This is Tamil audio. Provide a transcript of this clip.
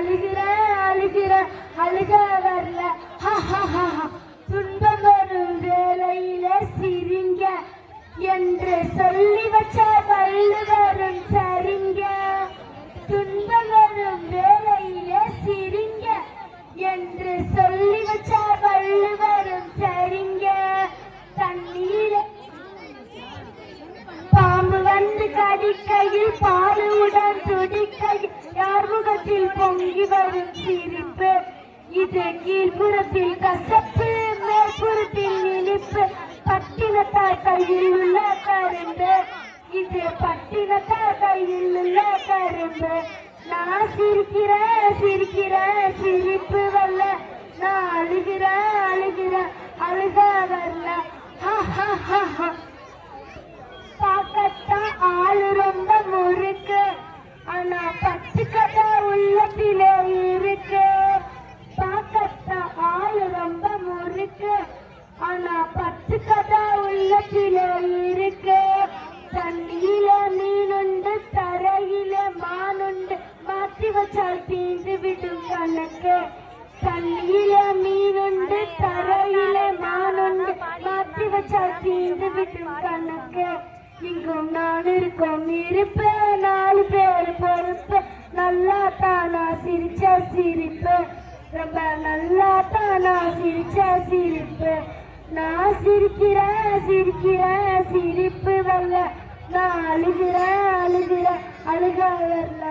அழுகிறேன் அழுகிறேன் அழுக வரல. துன்பம் வரும் வேலையில சிரிங்க என்று சொல்லி வச்ச வள்ளுவரும் சரிங்க. துன்பம் வரும் வேலையில சிரிங்க என்று சொல்லி வச்ச வள்ளுவரும் சரிங்க. தண்ணீர பாம்பு வந்து கடிக்கையில் பாலுடன் துடிக்கையில் யார் முகத்தில் பொங்கி வரும் சிரிப்பு. இது கீழ்ப்புறத்தில் கசப்பு, மேற்புறத்தில் இனிப்பு. பட்டினத்தார் கையில் உள்ள கரும்பு, இது பட்டினத்தார் கையில் உள்ள கரும்பு. நான் சிரிக்கிறேன் சிரிக்கிறேன் சிரிப்பு வரல. நான் அழுகிறேன் அழுகிறேன் அழுக வரல. பார்க்கத்தான் ஆளு ரொம்ப முறுக்கு, ஆனா 10 கதை உள்ளத்திலே இருக்கு. பார்க்கத்தான் ஆளு ரொம்ப முறுக்கு, ஆனா 10 கதை உள்ளத்திலே இருக்கு. தண்ணியில மீனுண்டு தரையில மானுண்டு, மாத்தி வச்சால் தீந்து விடும் கணக்கு. தண்ணியில மீனுண்டு தரையில மானுண்டு, மாத்தி வச்சால் தீந்து விடும் கணக்கு. இங்கும் நான் இருக்கும் இருப்பு, 4 பேர் பொறுப்பு. நல்லா தானா சிரிச்ச சிரிப்பு, ரொம்ப நல்லா தானா சிரிச்ச சிரிப்பு. நான் சிரிக்கிறேன் சிரிக்கிறேன் சிரிப்பு வரல. நான் அழுகிறேன் அழுகிறேன் அழுக வரல.